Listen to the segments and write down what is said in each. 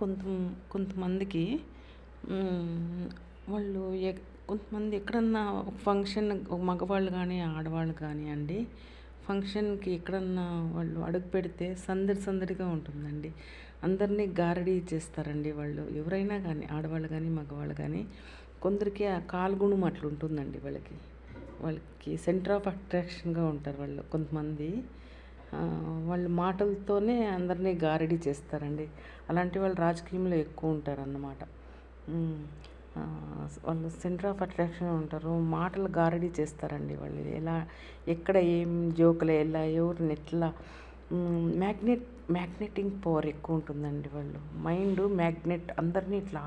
కొంత కొంతమందికి హ్మ్, వాళ్ళు కొంతమంది ఎక్కడన్నా ఫంక్షన్ మగవాళ్ళు కానీ ఆడవాళ్ళు కానివ్వండి ఫంక్షన్కి ఎక్కడన్నా వాళ్ళు అడుగు పెడితే సందడి సందడిగా ఉంటుందండి. అందరినీ గారడీ చేస్తారండి వాళ్ళు, ఎవరైనా కానీ ఆడవాళ్ళు కానీ మగవాళ్ళు కానీ. కొందరికి ఆ కాల్గుణం అట్లా ఉంటుందండి వాళ్ళకి. వాళ్ళకి సెంటర్ ఆఫ్ అట్రాక్షన్గా ఉంటారు వాళ్ళు కొంతమంది. వాళ్ళు మాటలతోనే అందరినీ గారడీ చేస్తారండి. అలాంటి వాళ్ళు రాజకీయంలో ఎక్కువ ఉంటారన్నమాట. హ్మ్. వాళ్ళు సెంటర్ ఆఫ్ అట్రాక్షన్ ఉంటారు. మాటలు గారడీ చేస్తారండి వాళ్ళు. ఎలా ఎక్కడ ఏం జోకులు ఎలా ఎవరిని ఎట్లా మ్యాగ్నెటింగ్ పవర్ ఎక్కువ ఉంటుందండి వాళ్ళు. మైండ్ మ్యాగ్నెట్ అందరినీ ఇట్లా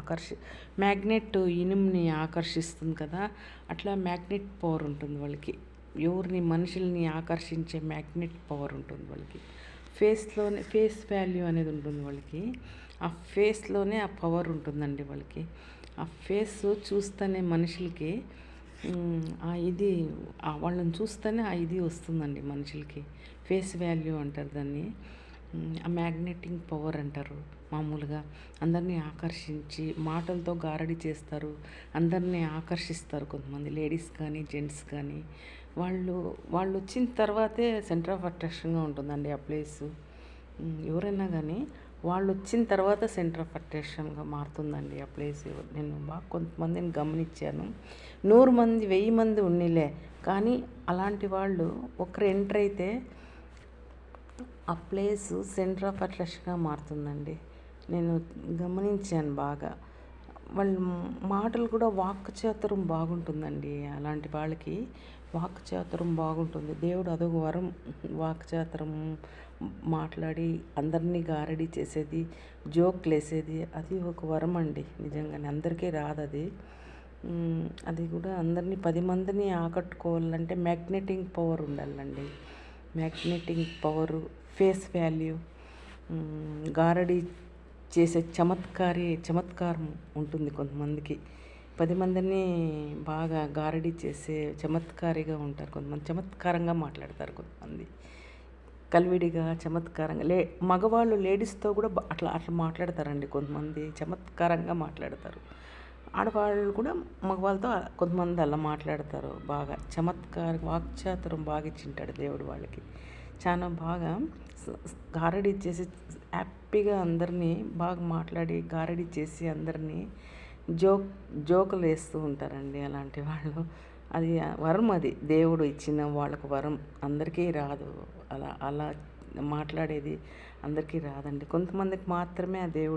మ్యాగ్నెట్ ఇనుముని ఆకర్షిస్తుంది కదా, అట్లా మ్యాగ్నెట్ పవర్ ఉంటుంది వాళ్ళకి. ఎవరిని మనుషుల్ని ఆకర్షించే మ్యాగ్నెట్ పవర్ ఉంటుంది వాళ్ళకి. ఫేస్ వాల్యూ అనేది ఉంటుంది వాళ్ళకి. ఆ ఫేస్లోనే ఆ పవర్ ఉంటుందండి వాళ్ళకి. ఆ ఫేస్ చూస్తేనే మనుషులకి ఇది వాళ్ళని చూస్తేనే ఆ ఇది వస్తుందండి మనుషులకి. ఫేస్ వాల్యూ అంటారు దాన్ని. ఆ మ్యాగ్నెటింగ్ పవర్ అంటారు మామూలుగా. అందరినీ ఆకర్షించి మాటలతో గారడీ చేస్తారు, అందరినీ ఆకర్షిస్తారు. కొంతమంది లేడీస్ కానీ జెంట్స్ కానీ వాళ్ళు వాళ్ళు వచ్చిన తర్వాతే సెంటర్ ఆఫ్ అట్రాక్షన్గా ఉంటుందండి ఆ ప్లేసు. ఎవరైనా కానీ వాళ్ళు వచ్చిన తర్వాత సెంటర్ ఆఫ్ అట్రాక్షన్గా మారుతుందండి ఆ ప్లేస్. నేను బాగా కొంతమందిని గమనించాను. 100 మంది 1000 మంది ఉన్నిలే, కానీ అలాంటి వాళ్ళు ఒకరు ఎంటర్ అయితే ఆ ప్లేసు సెంటర్ ఆఫ్ అట్రాక్షన్గా మారుతుందండి. నేను గమనించాను బాగా. వాళ్ళ మాటలు కూడా వాక్చాతుర్యం బాగుంటుందండి. అలాంటి వాళ్ళకి వాక్చాతుర్యం బాగుంటుంది. దేవుడు అదొక వరం. వాక్చాతుర్యం మాట్లాడి అందరినీ గారడీ చేసేది, జోక్లు వేసేది, అది ఒక వరం అండి. నిజంగానే అందరికీ రాదు అది. అది కూడా అందరినీ 10 మందిని ఆకట్టుకోవాలంటే మ్యాగ్నెటింగ్ పవర్ ఉండాలండి. మ్యాగ్నెటింగ్ పవరు, ఫేస్ వాల్యూ, గారడీ చేసే చమత్కారం ఉంటుంది కొంతమందికి. 10 మందిని బాగా గారడీ చేసే చమత్కారిగా ఉంటారు కొంతమంది. చమత్కారంగా మాట్లాడతారు కొంతమంది. కలివిడిగా చమత్కారంగా మగవాళ్ళు లేడీస్తో కూడా అట్లా అట్లా మాట్లాడతారండి కొంతమంది. చమత్కారంగా మాట్లాడతారు. ఆడవాళ్ళు కూడా మగవాళ్ళతో కొంతమంది అలా మాట్లాడతారు బాగా. వాక్చాతుర్యం బాగా ఇచ్చింటాడు దేవుడు వాళ్ళకి. చాలా బాగా గారడీ చేసి హ్యాపీగా అందరినీ బాగా మాట్లాడి గారడీ చేసి అందరినీ జోకులు వేస్తూ ఉంటారండి అలాంటి వాళ్ళు. అది వరం, అది దేవుడు ఇచ్చిన వాళ్ళకు వరం. అందరికీ రాదు అలా అలా మాట్లాడేది, అందరికీ రాదండి. కొంతమందికి మాత్రమే ఆ దేవుడు